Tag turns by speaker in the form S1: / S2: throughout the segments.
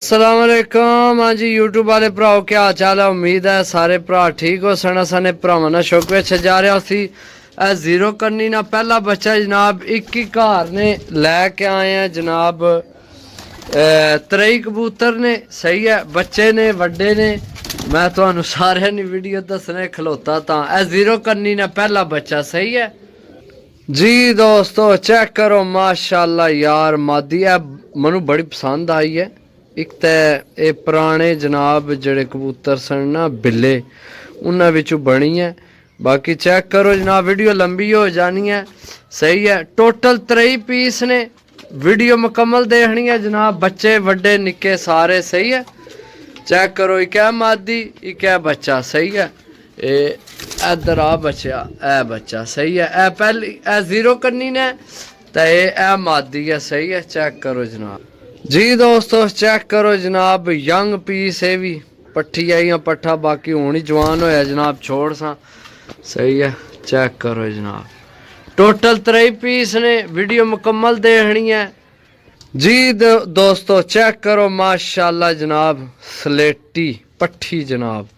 S1: अस्सलाम वालेकुम। हाँ जी यूट्यूब वाले भराओ क्या हाल चाल है। उम्मीद है सारे भरा ठीक हो सना सने भरावां ना शुक्र विच जा रहा सी जीरो करनी ना पहला बच्चा जनाब एक ही घर ने लैके आए हैं जनाब। तरई कबूतर ने सही है बच्चे ने वड्डे ने मैं तुहानू सारे नी वीडियो दसने खलोता था जीरो करनी ना पहला बच्चा सही है जी दोस्तों। चेक करो माशाल्लाह यार मादी है मनु बड़ी पसंद आई है। एक तो ये पुराने जनाब जड़े कबूतर सन ना बिल्ले उन्होंने विचों बनी है। बाकी चेक करो जनाब वीडियो लंबी हो जानी है सही है। टोटल 3 पीस ने वीडियो मुकम्मल देखनी है जनाब। बच्चे वड्डे निक्के सारे सही है। चेक करो एक है मादी एक है बच्चा सही है। इधर आ बच्चा ए बच्चा सही है। ए पहली ए जीरो करनी ने तो ये मादी है सही है। चेक करो जनाब जी दोस्तों चेक करो जनाब यंग पीस है भी पट्ठी आई पट्ठा बाकी हूँ ही जवान होया जनाब छोड़ सा सही है। चेक करो जनाब टोटल 3 पीस ने वीडियो मुकम्मल देखनी है जी दोस्तों। चेक करो माशाल्लाह जनाब स्लेटी पट्ठी जनाब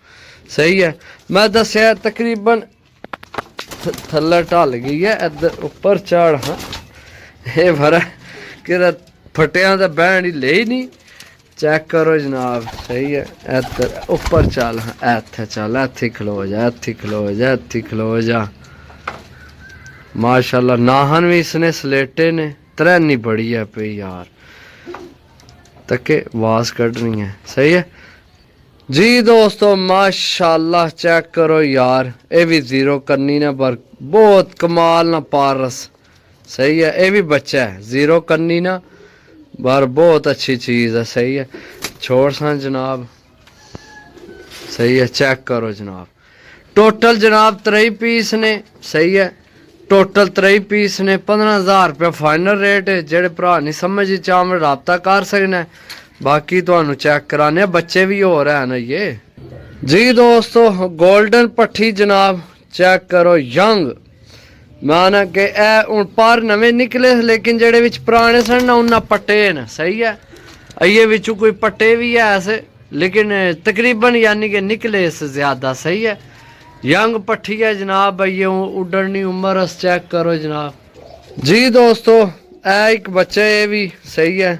S1: सही है। मैं दसिया तकरीबन थल्ले ढल गई है इधर उपर चढ़ हाँ ये भरा कि फटिया तो बहन ही ले ही नहीं। चेक करो जनाब सही है। इधर उपर चल हाँ इत्थे चल इत्थे खलो जा इत्थे खलो जा इत्थे खलो जा माशाल्लाह। नाहन भी इसने सलेटे ने त्रैनी बड़ी है पे यार तके वास कटनी है सही है जी दोस्तों माशाल्लाह। चेक करो यार ये भी जीरो करनी ना पर बहुत कमाल ना पारस सही है। ये भी बच्चा है जीरो करनी ना बार बहुत अच्छी चीज़ है सही है। छोड़ सा जनाब सही है। चेक करो जनाब टोटल जनाब 3 पीस ने सही है। टोटल 3 पीस ने 15,000 रुपया फाइनल रेट है। जेड़े भरा नहीं समझ चाह रबता कर सकना है बाकी तो चेक कराने बच्चे भी हो रहे हैं ना ये जी दोस्तों। गोल्डन पट्ठी जनाब चेक करो यंग माना के हूँ पर नवे निकले लेकिन जेड़े विच पुराने सन ना उन्ना पट्टे न सही है। अये विचों कोई पट्टे भी है ऐसे लेकिन तकरीबन यानी कि निकले इस ज्यादा सही है। यंग पट्ठी है जनाब ये उड़नी उम्र चेक करो जनाब जी दोस्तों। एक बच्चा ये भी सही है।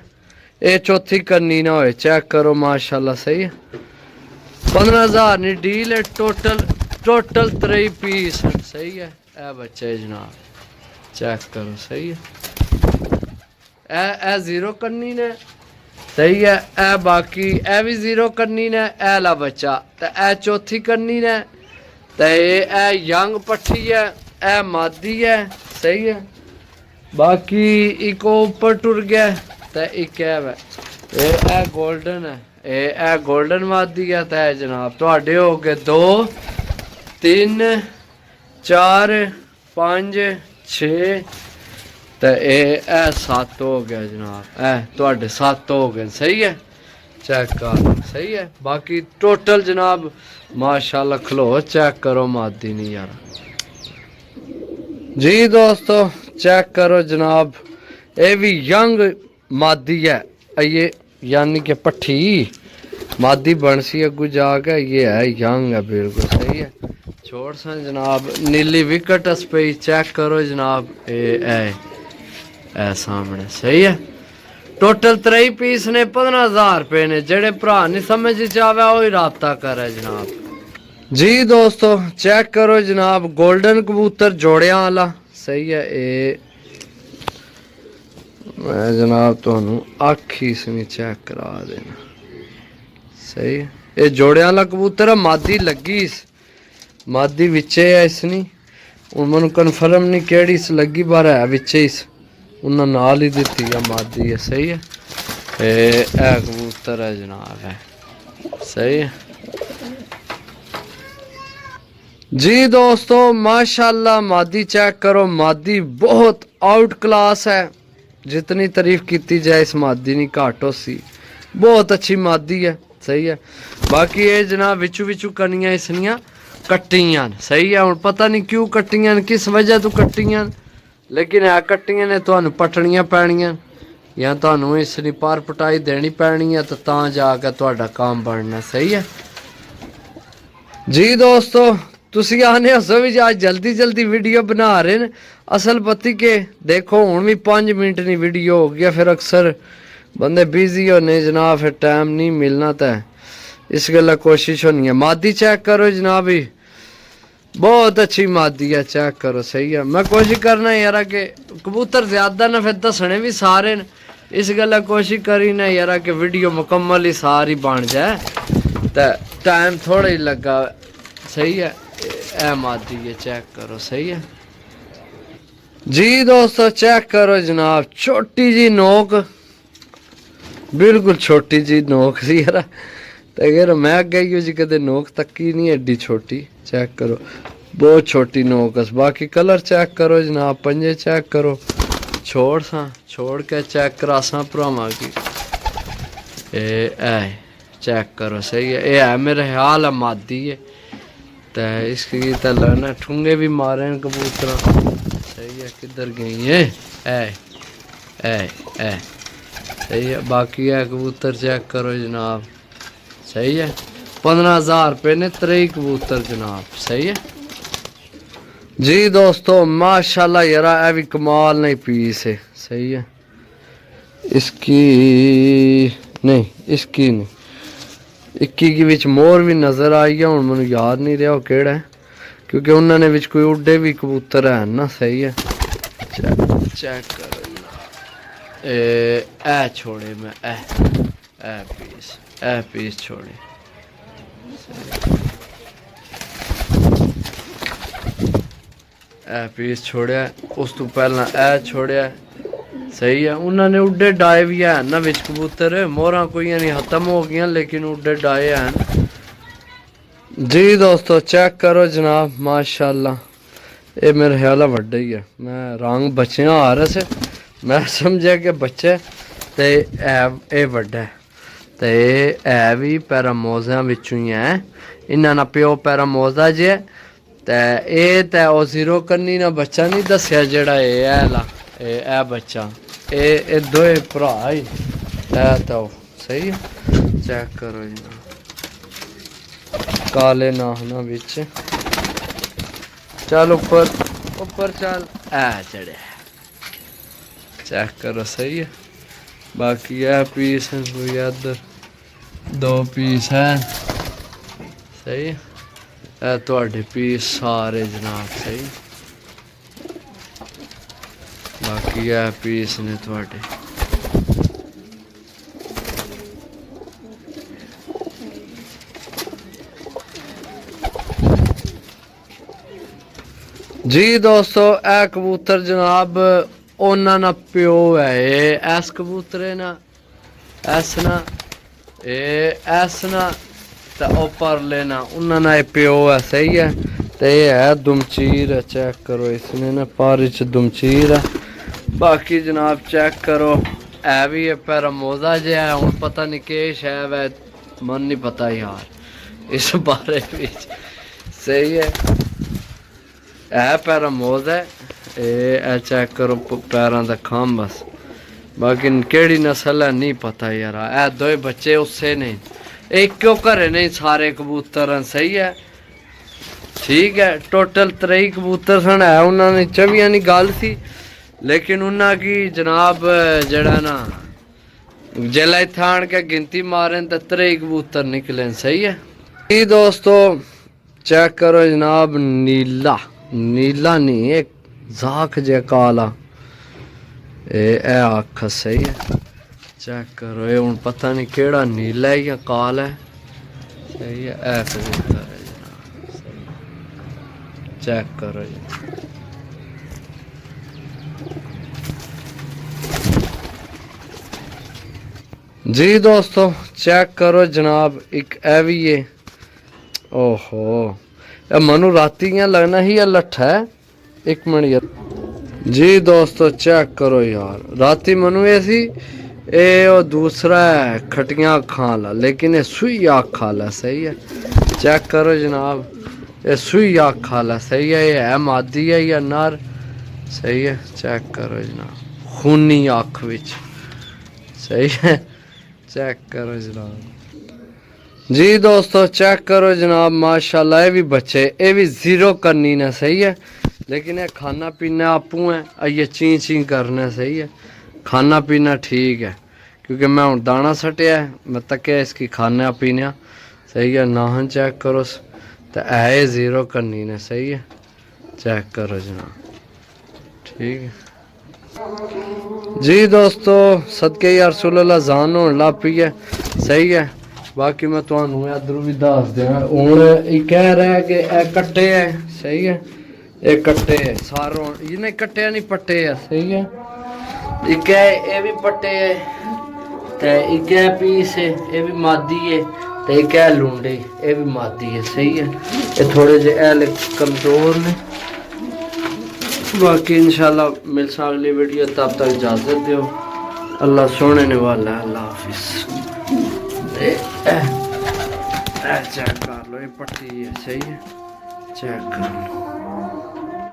S1: ये चौथी करनी ना हो चेक करो माशाल्लाह सही है। 15,000 नहीं डील है टोटल 3 पीस सही है। ए बच्चे जनाब चेक करो सही है। ए जीरो करनी ने सही है। ए बाकी ए भी जीरो करनी ने ए ला बच्चा तो ए चौथी करनी ने तो ये यंग पट्ठी है ए मादी है सही है। बाकी एक ऊपर टुर गया तो एक है गोल्डन है ये गोल्डन मादी है तो जनाब थोड़े हो गए 2 3 4 5 6 तो ये 7 हो गया जनाब। थोड़े 7 हो गए सही है। चेक कर सही है। बाकी टोटल जनाब माशाल्लाह खलो चेक करो मादी नहीं यार जी दोस्तों। चेक करो जनाब ये भी यंग मादी है ये यानी कि पट्ठी मादी बनसी अगू जाके ये है यंग है बिल्कुल सही है। छोड़ सा जनाब नीली विकेट पे चेक करो जनाब ये सामने सही है। टोटल 3 पीस ने 15,000 रुपये ने जेड़े भरा नहीं समझ चाहे वही रबता करे जनाब जी दोस्तों। चेक करो जनाब गोल्डन कबूतर जोड़िया वाला सही है। ये मैं जनाब तुहानू आखी इसमें चेक करा देना सही है। ये जोड़िया वाला कबूतर है मादी लगी इस मादी विचे है इसनी हूँ मैं कन्फर्म नहीं केड़ी इस लगी बार है विचे इस उन्हें नाल ही दिती है मादी है सही है। ए कबूतर है जनाब है सही है जी दोस्तों माशाल्लाह। मादी चेक करो मादी बहुत आउट क्लास है जितनी तारीफ की जाए इस मादी नहीं घट हो सी बहुत अच्छी मादी है सही है। बाकी ये जनाब विचू विचू कनियां इसनिया कट्टियां सही है। हूँ पता नहीं क्यों कट्टियां किस वजह तो कट्टियां लेकिन है कट्टियां ने तो पटनियां पैनियां ਜਾਂ ਤੁਹਾਨੂੰ ਇਸ ਦੀ ਪਰ ਪਟਾਈ ਦੇਣੀ ਪੈਣੀ ਹੈ ਤਾਂ ਜਾ ਕੇ ਤੁਹਾਡਾ ਕੰਮ ਬਣਨਾ। ਸਹੀ ਹੈ ਜੀ ਦੋਸਤੋ। ਤੁਸੀਂ ਆਨੇ ਹੱਸੋ ਵੀ ਅੱਜ जल्दी वीडियो बना रहे हैं। असल पति के देखो हुण भी 5 मिनट नहीं वीडियो हो गया, फिर अक्सर बंदे बिजी होने जनाब, फिर टाइम नहीं मिलना। तो इस गल्ला कोशिश होनी है। मादी चेक करो जनाब, ही बहुत अच्छी मादी है, चेक करो। सही है, मैं कोशिश करना यार कि कबूतर ज्यादा ना फिर दसने भी सारे न, इस गल्ला कोशिश करी ना यार कि वीडियो मुकम्मल ही सारी बन जाए। तो टाइम थोड़ा ही लगा। सही है, ए मादी है, चेक करो। सही है जी दोस्तों, चेक करो जनाब, छोटी जी नोक, बिल्कुल छोटी जी नोक सी यार। तो अगर मैं गई जी कदे नोक तकी नहीं एडी छोटी। चेक करो, बहुत छोटी नोक। बाकी कलर चेक करो जनाब, पंजे चेक करो। छोड़ सा छोड़ के चेक करा सा भरावां की ए चेक करो। सही है, ये है मेरे ख्याल है मादी है। तो इसकी तो लड़ना ठुंगे भी मारे हैं कबूतर। सही है, किधर गई है ए सही है। बाकी है कबूतर चेक करो जनाब। सही है, 15,000 रुपये ने 3 कबूतर जनाब। सही है जी दोस्तों, माशाल्लाह यार, ये भी कमाल नहीं पीस है। सही है, इसकी नहीं, इसकी नहीं, 21 की विच मोर भी नज़र आई है। हुण मैनूं याद नहीं रहा केड़ा है, क्योंकि उन्होंने विच कोई उड्डे भी कबूतर है ना। सही है, चेक करो ए छोड़े मैं ए पीस छोड़े। ए पीस छोड़िया, उस तो पहला ए छोड़िया। सही है, उन्होंने उड्डे डाए भी है ना विच कबूतर। मोहरा कोई नहीं खत्म हो गई, लेकिन उड्डे डाए हैं जी दोस्तों। चेक करो जनाब, माशाल्लाह, ये मेरे ख्याल वड्डे ही है। मैं रंग बच्चे आ रहे से मैं समझा कि बच्चे तो ये वड्डा है। तो ये भी पैरामोजा विचों ही है। इन्होंने प्यो पैरामोजा जे। तो ये तो जीरो करनी ना बच्चा नहीं दसिया जेड़ा ए बच्चा, ए दोए भरा ही तो। सही है, चेक करो जी, काले नाहना बिच। चल ऊपर चल, चढ़े, चेक करो। सही है, बाकी है पीस है कोई इधर 2 पीस है। सही है, थोड़े पीस सारे जनाब। सही, बाकी है पीस ने थोड़े। जी दोस्तों, ए कबूतर जनाब उन्होंने प्यो है। एस कबूतर है ना, एस ना, एस ना, तो पर लेना उन्होंने प्यो है। सही है, तो ये है दुमचीर है। चेक करो, इसने ना पारिच दुमचीर है। बाकी जनाब चेक करो, है भी है पैरामोजा जो है। हूँ पता नहीं कि है वै, मन नहीं पता यार इस बारे में। सही है पैरामोजा है। ये चेक करो पैरों का खाम बस। बाकी केड़ी नस्ल है नहीं पता यार। ए 2 बच्चे उससे नहीं, एक क्यों घरे नहीं सारे कबूतर हैं। सही है, ठीक है, टोटल 3 कबूतर सन। है उन्होंने 24 की गल थी, लेकिन उन्होंने जनाब जड़ा ना जिला थान के गिनती मारे तो 3 कबूतर निकले। सही है जी दोस्तों, चेक करो जनाब, नीला नहीं, एक जाख जे काला आख। सही है, चेक करो, ये हूँ पता नहीं केड़ा नीला है या काला है। सही है, ए कबूतर है जनाब। चेक करो जी, जी दोस्तों चेक करो जनाब, एक ए भी है। ओहो, मनु राती लगना ही लट्ठा है। 1 मिनट यार जी दोस्तों, चेक करो यार, राती मनु ऐसी ये दूसरा है खटियाँ खा ला, लेकिन ये सुई आग खा ला। सही है, चेक करो जनाब, ये सुई आग खा ला। सही है, ये है मादी है या नर। सही है, चेक करो जनाब, खूनी आँख विच। सही है, चेक करो जनाब जी दोस्तों, चेक करो जनाब माशाल्लाह। ये भी बच्चे, ये भी जीरो करनी ना, सही है। लेकिन ये खाना पीना आपू है, ये ची ची करना, सही है। खाना पीना ठीक है, क्योंकि मैं हूँ दाना सटिया है, मैं तक इसकी खाना पीना सही है। नाहन चेक करो तो है जीरो करनी ने, सही है। चेक करो जनाब, ठीक है जी दोस्तों। सदके यार रसूलुल्लाह जान होने लग पई है, सही है। बाकी मैं तुहानू इधर भी दस दिया हूँ। ये कह रहा है कि यह कट्टे है, सही है। ये कट्टे है सारों, इन्हें कट्टे नहीं पट्टे है, सही है। एक है ये भी पट्टे है, ते एक है पीस है, ये भी मादी है। ते एक है लूंडे, ये भी मादी है, सही है। ये थोड़े जे एल कमजोर ने। बाकी इंशाल्लाह मिलसा अगली वीडियो, तब तक इजाजत दो। अल्लाह सोने ने वाला है, अल्लाह हाफिज। चेक कर लो, ये पट्टी है, सही है। चेक कर लो।